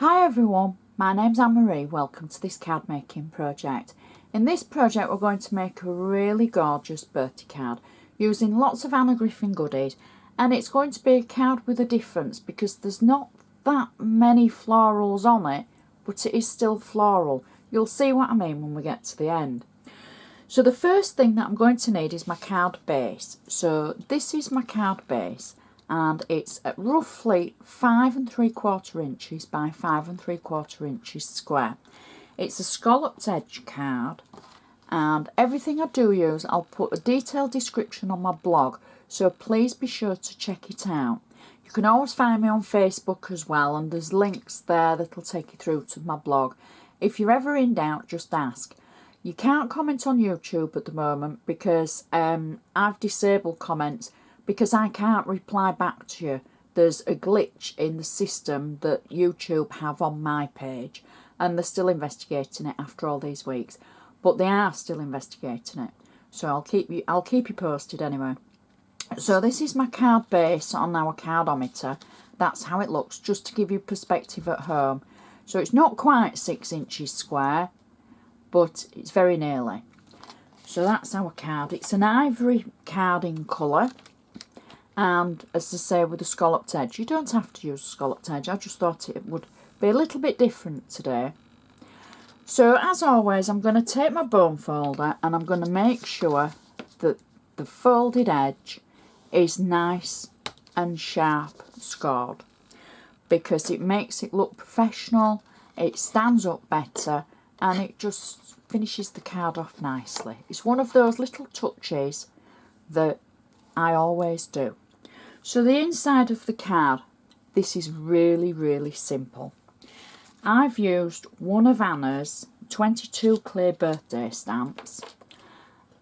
Hi everyone, my name's Anne-Marie. Welcome to this card making project. In this project we're going to make a really gorgeous birthday card using lots of Anna Griffin goodies, and it's going to be a card with a difference because there's not that many florals on it, but it is still floral. You'll see what I mean when we get to the end. So the first thing that I'm going to need is my card base. So this is my card base, and it's at roughly 5 3/4 inches by 5 3/4 inches square. It's a scalloped edge card, and everything I do use, I'll put a detailed description on my blog, so please be sure to check it out. You can always find me on Facebook as well, and there's links there that'll take you through to my blog. If you're ever in doubt, just ask. You can't comment on YouTube at the moment because I've disabled comments because I can't reply back to you. There's a glitch in the system that YouTube have on my page, and they're still investigating it after all these weeks. But they are still investigating it, so I'll keep you posted anyway. So this is my card base on our cardometer. That's how it looks, just to give you perspective at home. So it's not quite 6 inches square, but it's very nearly. So that's our card. It's an ivory card in colour, and as I say, with a scalloped edge. You don't have to use a scalloped edge, I just thought it would be a little bit different today. So as always, I'm going to take my bone folder and I'm going to make sure that the folded edge is nice and sharp scored, because it makes it look professional, it stands up better, and it just finishes the card off nicely. It's one of those little touches that I always do. So the inside of the card, this is really simple. I've used one of Anna's 22 clear birthday stamps,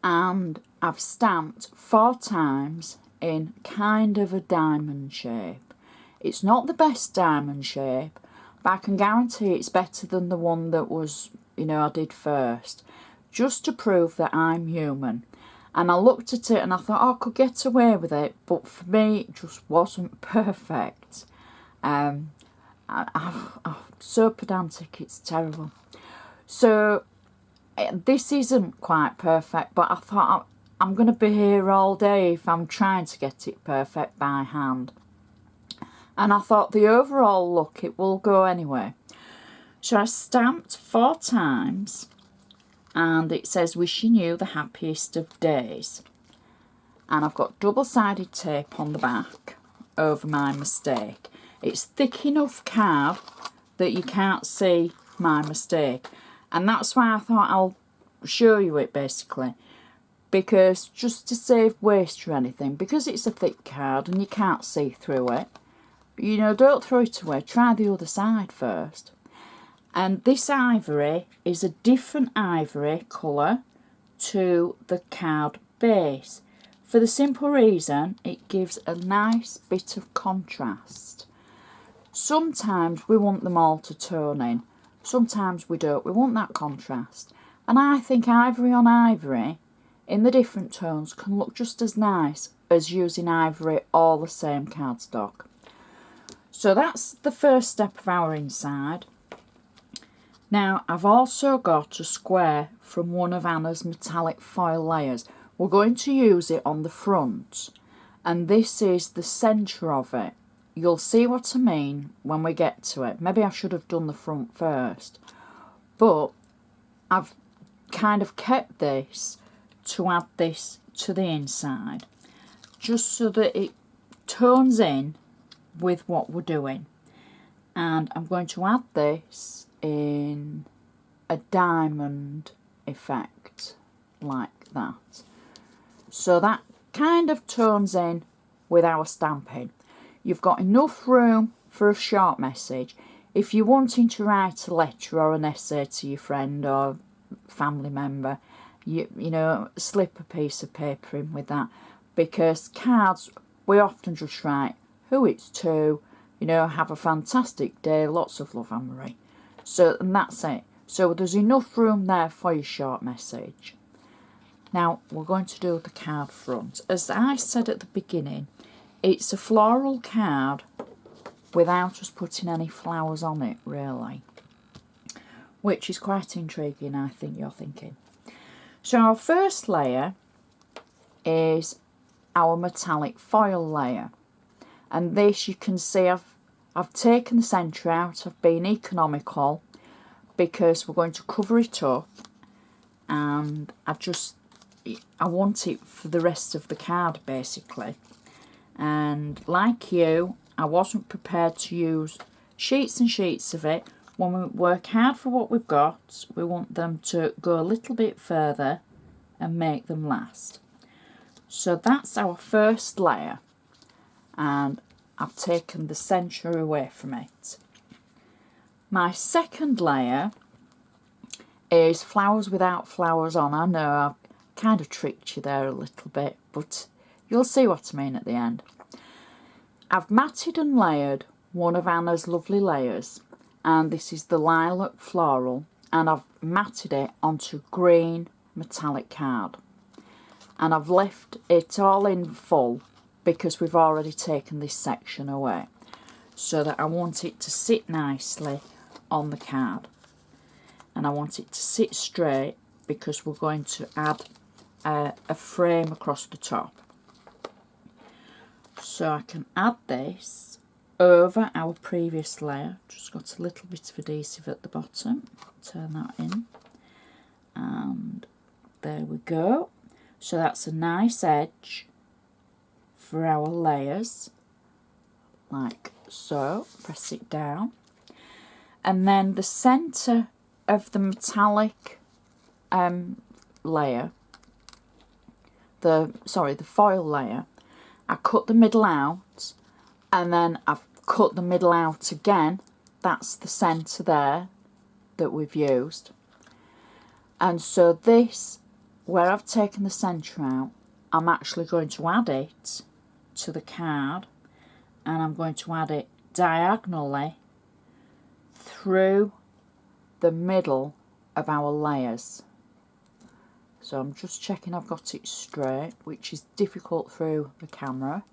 and I've stamped 4 times in kind of a diamond shape. It's not the best diamond shape, but I can guarantee it's better than the one that was, I did first, just to prove that I'm human. And I looked at it and I thought, I could get away with it, but for me it just wasn't perfect. I'm so pedantic, it's terrible. So this isn't quite perfect, but I thought I'm going to be here all day if I'm trying to get it perfect by hand. And I thought the overall look, it will go anyway. So I stamped 4 times, and it says wishing you the happiest of days. And I've got double-sided tape on the back over my mistake. It's thick enough card that you can't see my mistake, and that's why I thought I'll show you it basically, because just to save waste or anything, because it's a thick card and you can't see through it, don't throw it away, try the other side first. And this ivory is a different ivory colour to the card base, for the simple reason it gives a nice bit of contrast. Sometimes we want them all to tone in, sometimes we don't, we want that contrast. And I think ivory on ivory in the different tones can look just as nice as using ivory all the same cardstock. So that's the first step of our inside. Now I've also got a square from one of Anna's metallic foil layers. We're going to use it on the front, and this is the centre of it. You'll see what I mean when we get to it. Maybe I should have done the front first, but I've kind of kept this to add this to the inside, just so that it tones in with what we're doing. And I'm going to add this in a diamond effect like that, so that kind of tones in with our stamping. You've got enough room for a short message. If you're wanting to write a letter or an essay to your friend or family member, you slip a piece of paper in with that, because cards we often just write who it's to, have a fantastic day, lots of love, Anne-Marie. So, and that's it. So there's enough room there for your short message. Now we're going to do the card front. As I said at the beginning, it's a floral card without us putting any flowers on it, really. Which is quite intriguing, I think you're thinking. So our first layer is our metallic foil layer. And this, you can see I've taken the centre out. I've been economical because we're going to cover it up, and I want it for the rest of the card basically. And like you, I wasn't prepared to use sheets and sheets of it. When we work hard for what we've got, we want them to go a little bit further and make them last. So that's our first layer, and I've taken the centre away from it. My second layer is flowers without flowers on. I know I've kind of tricked you there a little bit, but you'll see what I mean at the end. I've matted and layered one of Anna's lovely layers, and this is the Lilac Floral, and I've matted it onto green metallic card. And I've left it all in full because we've already taken this section away, so that I want it to sit nicely on the card. And I want it to sit straight because we're going to add a frame across the top. So I can add this over our previous layer. Just got a little bit of adhesive at the bottom. Turn that in. And there we go. So that's a nice edge for our layers, like so. Press it down. And then the centre of the metallic layer, the foil layer, I cut the middle out, and then I've cut the middle out again. That's the centre there that we've used. And so this, where I've taken the centre out, I'm actually going to add it to the card, and I'm going to add it diagonally through the middle of our layers. So I'm just checking I've got it straight, which is difficult through the camera,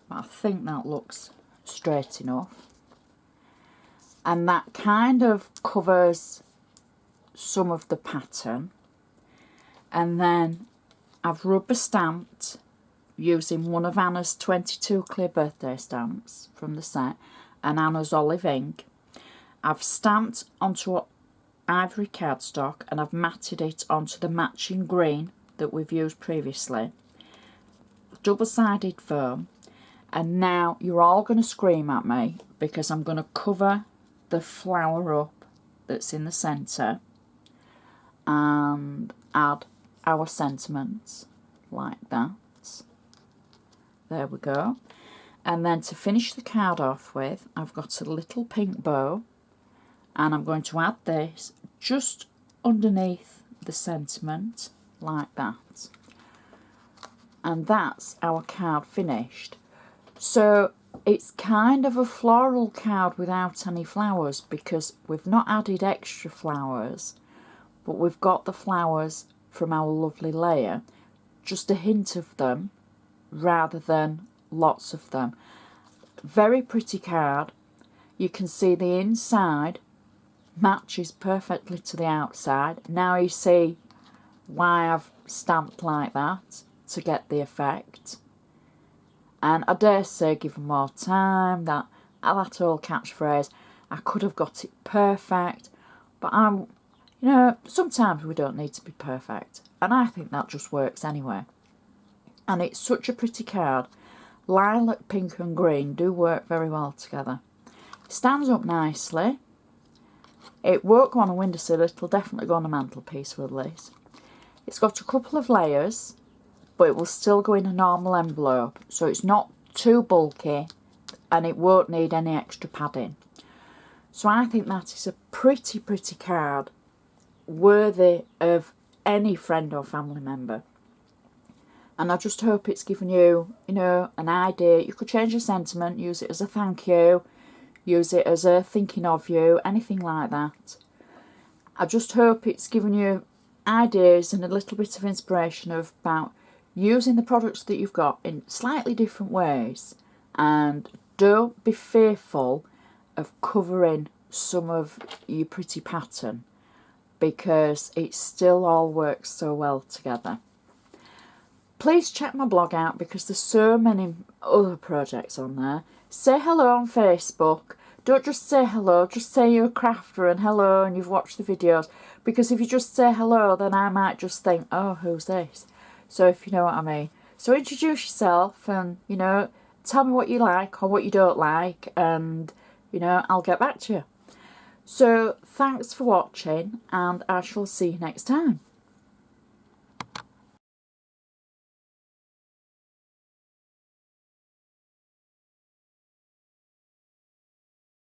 but I think that looks straight enough. And that kind of covers some of the pattern. And then I've rubber stamped using one of Anna's 22 clear birthday stamps from the set and Anna's olive ink. I've stamped onto ivory cardstock and I've matted it onto the matching green that we've used previously. Double-sided foam. And now you're all going to scream at me because I'm going to cover the flower up that's in the centre and add our sentiments like that. There we go. And then to finish the card off with, I've got a little pink bow, and I'm going to add this just underneath the sentiment like that. And that's our card finished. So it's kind of a floral card without any flowers because we've not added extra flowers, but we've got the flowers from our lovely layer, just a hint of them rather than lots of them. Very pretty card. You can see the inside matches perfectly to the outside. Now you see why I've stamped like that, to get the effect. And I dare say, given more time, that old catchphrase, I could have got it perfect, but you know, sometimes we don't need to be perfect, and I think that just works anyway. And it's such a pretty card. Lilac, pink and green do work very well together. It stands up nicely. It won't go on a windowsill, it'll definitely go on a mantelpiece with this. It's got a couple of layers, but it will still go in a normal envelope, so it's not too bulky and it won't need any extra padding. So I think that is a pretty card, worthy of any friend or family member. And I just hope it's given you, you know, an idea. You could change your sentiment, use it as a thank you, use it as a thinking of you, anything like that. I just hope it's given you ideas and a little bit of inspiration about using the products that you've got in slightly different ways and don't be fearful of covering some of your pretty pattern, because it still all works so well together. Please check my blog out because there's so many other projects on there. Say hello on Facebook. Don't just say hello, just say you're a crafter and hello and you've watched the videos, because if you just say hello then I might just think, oh, who's this? So if you know what I mean. So introduce yourself and, you know, tell me what you like or what you don't like, and, you know, I'll get back to you. So thanks for watching, and I shall see you next time.